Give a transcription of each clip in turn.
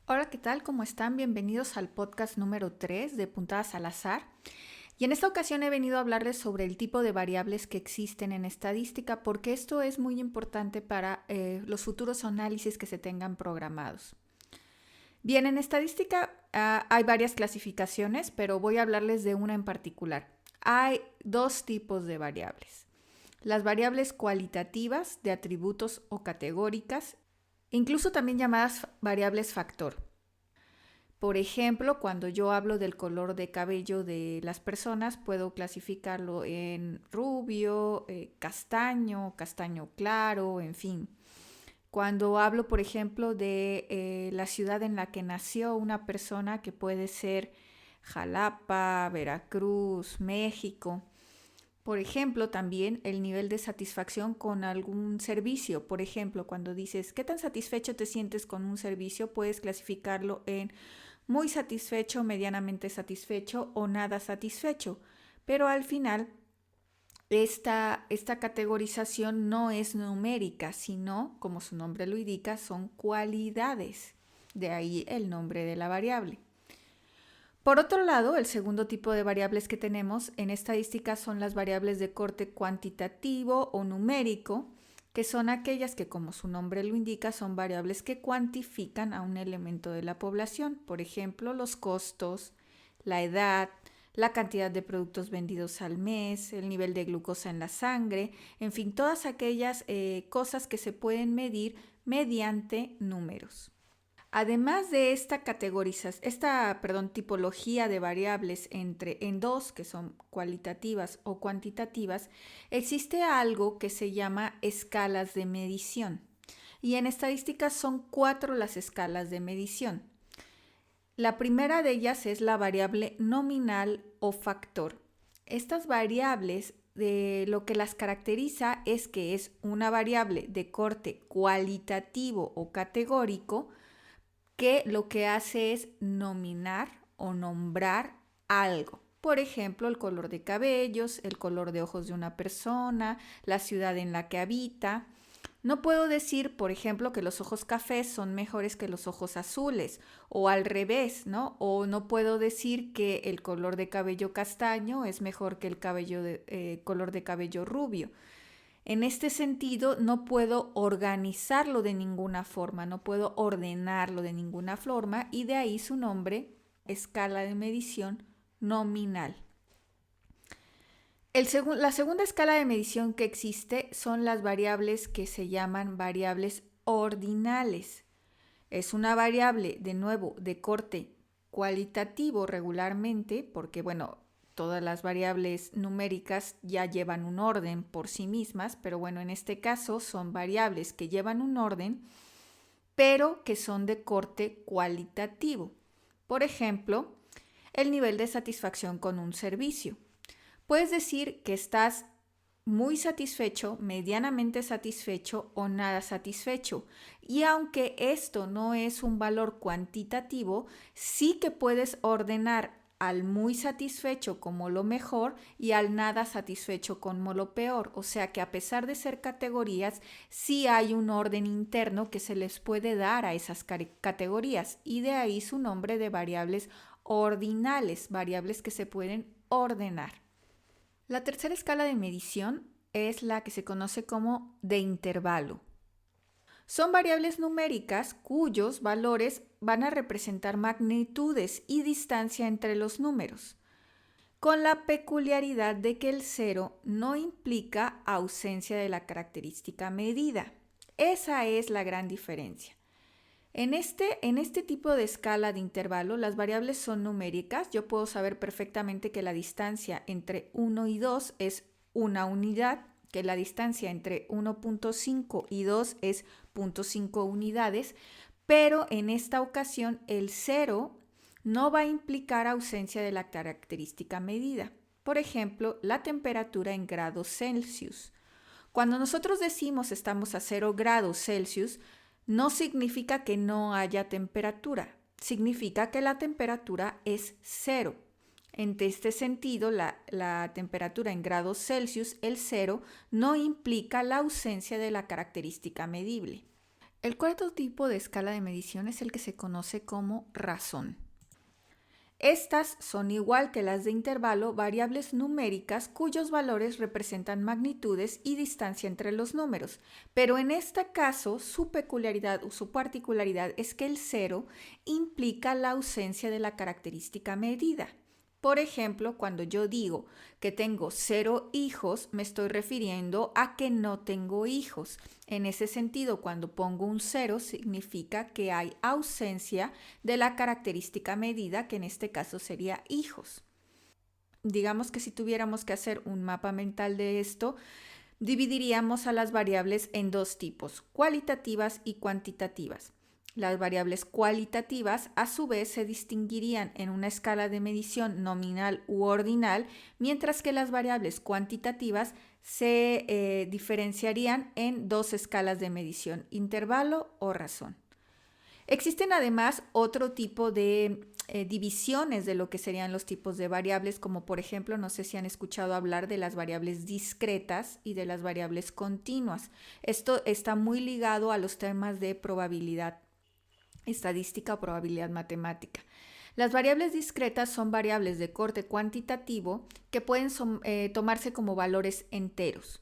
Hola, ¿qué tal? ¿Cómo están? Bienvenidos al podcast número 3 de Puntadas al Azar. Y en esta ocasión he venido a hablarles sobre el tipo de variables que existen en estadística porque esto es muy importante para los futuros análisis que se tengan programados. Bien, en estadística hay varias clasificaciones, pero voy a hablarles de una en particular. Hay dos tipos de variables. Las variables cualitativas de atributos o categóricas, incluso también llamadas variables factor. Por ejemplo, cuando yo hablo del color de cabello de las personas, puedo clasificarlo en rubio, castaño, castaño claro, en fin. Cuando hablo, por ejemplo, de la ciudad en la que nació una persona, que puede ser Jalapa, Veracruz, México. Por ejemplo, también el nivel de satisfacción con algún servicio. Por ejemplo, cuando dices, ¿qué tan satisfecho te sientes con un servicio? Puedes clasificarlo en muy satisfecho, medianamente satisfecho o nada satisfecho. Pero al final, esta categorización no es numérica, sino, como su nombre lo indica, son cualidades. De ahí el nombre de la variable. Por otro lado, el segundo tipo de variables que tenemos en estadística son las variables de corte cuantitativo o numérico, que son aquellas que, como su nombre lo indica, son variables que cuantifican a un elemento de la población. Por ejemplo, los costos, la edad, la cantidad de productos vendidos al mes, el nivel de glucosa en la sangre, en fin, todas aquellas cosas que se pueden medir mediante números. Además de tipología de variables en dos, que son cualitativas o cuantitativas, existe algo que se llama escalas de medición. Y en estadística son 4 las escalas de medición. La primera de ellas es la variable nominal o factor. Estas variables, lo que las caracteriza es que es una variable de corte cualitativo o categórico, que lo que hace es nominar o nombrar algo. Por ejemplo, el color de cabellos, el color de ojos de una persona, la ciudad en la que habita. No puedo decir, por ejemplo, que los ojos cafés son mejores que los ojos azules, o al revés, ¿no? O no puedo decir que el color de cabello castaño es mejor que el color de cabello rubio. En este sentido, no puedo organizarlo de ninguna forma, no puedo ordenarlo de ninguna forma, y de ahí su nombre, escala de medición nominal. La segunda escala de medición que existe son las variables que se llaman variables ordinales. Es una variable, de nuevo, de corte cualitativo regularmente, porque bueno, todas las variables numéricas ya llevan un orden por sí mismas, pero bueno, en este caso son variables que llevan un orden, pero que son de corte cualitativo. Por ejemplo, el nivel de satisfacción con un servicio. Puedes decir que estás muy satisfecho, medianamente satisfecho o nada satisfecho. Y aunque esto no es un valor cuantitativo, sí que puedes ordenar al muy satisfecho como lo mejor y al nada satisfecho como lo peor. O sea que a pesar de ser categorías, sí hay un orden interno que se les puede dar a esas categorías, y de ahí su nombre de variables ordinales, variables que se pueden ordenar. La tercera escala de medición es la que se conoce como de intervalo. Son variables numéricas cuyos valores van a representar magnitudes y distancia entre los números, con la peculiaridad de que el cero no implica ausencia de la característica medida. Esa es la gran diferencia. En este tipo de escala de intervalo, las variables son numéricas. Yo puedo saber perfectamente que la distancia entre 1 y 2 es una unidad, que la distancia entre 1.5 y 2 es 0.5 unidades, pero en esta ocasión el 0 no va a implicar ausencia de la característica medida. Por ejemplo, la temperatura en grados Celsius. Cuando nosotros decimos estamos a 0 grados Celsius, no significa que no haya temperatura, significa que la temperatura es cero. En este sentido, la temperatura en grados Celsius, el cero, no implica la ausencia de la característica medible. El cuarto tipo de escala de medición es el que se conoce como razón. Estas son, igual que las de intervalo, variables numéricas cuyos valores representan magnitudes y distancia entre los números, pero en este caso su peculiaridad o su particularidad es que el cero implica la ausencia de la característica medida. Por ejemplo, cuando yo digo que tengo 0 hijos, me estoy refiriendo a que no tengo hijos. En ese sentido, cuando pongo un 0, significa que hay ausencia de la característica medida, que en este caso sería hijos. Digamos que si tuviéramos que hacer un mapa mental de esto, dividiríamos a las variables en dos tipos, cualitativas y cuantitativas. Las variables cualitativas a su vez se distinguirían en una escala de medición nominal u ordinal, mientras que las variables cuantitativas se diferenciarían en dos escalas de medición, intervalo o razón. Existen además otro tipo de divisiones de lo que serían los tipos de variables, como por ejemplo, no sé si han escuchado hablar de las variables discretas y de las variables continuas. Esto está muy ligado a los temas de probabilidad estadística o probabilidad matemática. Las variables discretas son variables de corte cuantitativo que pueden tomarse como valores enteros.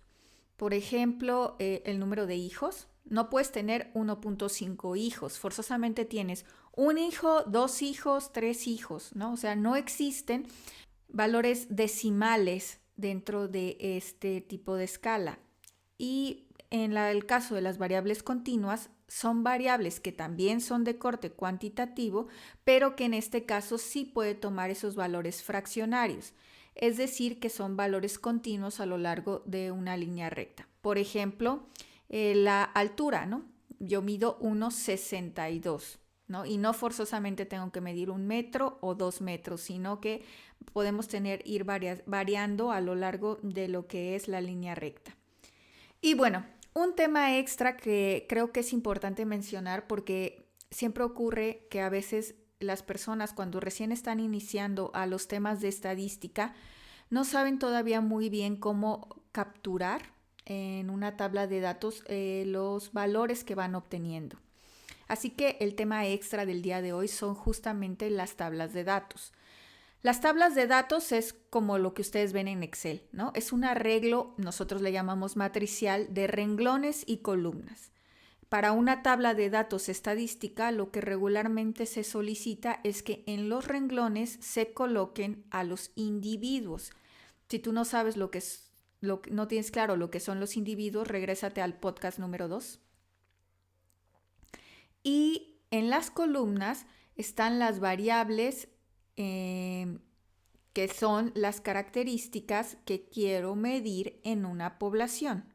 Por ejemplo, el número de hijos. No puedes tener 1.5 hijos, forzosamente tienes un hijo, 2 hijos, 3 hijos, ¿no? O sea, no existen valores decimales dentro de este tipo de escala. Y en el caso de las variables continuas, son variables que también son de corte cuantitativo, pero que en este caso sí puede tomar esos valores fraccionarios, es decir, que son valores continuos a lo largo de una línea recta. Por ejemplo, la altura, ¿no? Yo mido 1,62, ¿no? Y no forzosamente tengo que medir 1 metro o 2 metros, sino que podemos ir variando a lo largo de lo que es la línea recta. Y bueno, un tema extra que creo que es importante mencionar, porque siempre ocurre que a veces las personas, cuando recién están iniciando a los temas de estadística, no saben todavía muy bien cómo capturar en una tabla de datos los valores que van obteniendo. Así que el tema extra del día de hoy son justamente las tablas de datos. Las tablas de datos es como lo que ustedes ven en Excel, ¿no? Es un arreglo, nosotros le llamamos matricial, de renglones y columnas. Para una tabla de datos estadística, lo que regularmente se solicita es que en los renglones se coloquen a los individuos. Si tú no sabes no tienes claro lo que son los individuos, regrésate al podcast número 2. Y en las columnas están las variables que son las características que quiero medir en una población.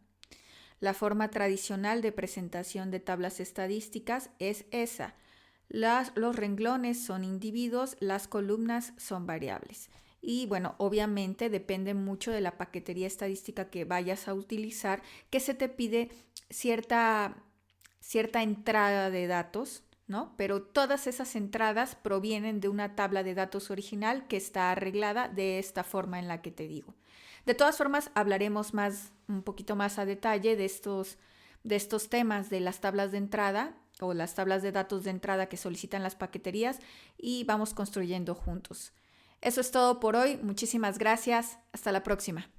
La forma tradicional de presentación de tablas estadísticas es esa. Los renglones son individuos, las columnas son variables. Y bueno, obviamente depende mucho de la paquetería estadística que vayas a utilizar, que se te pide cierta entrada de datos, ¿no? Pero todas esas entradas provienen de una tabla de datos original que está arreglada de esta forma en la que te digo. De todas formas, hablaremos un poquito más a detalle de estos temas de las tablas de entrada o las tablas de datos de entrada que solicitan las paqueterías, y vamos construyendo juntos. Eso es todo por hoy. Muchísimas gracias. Hasta la próxima.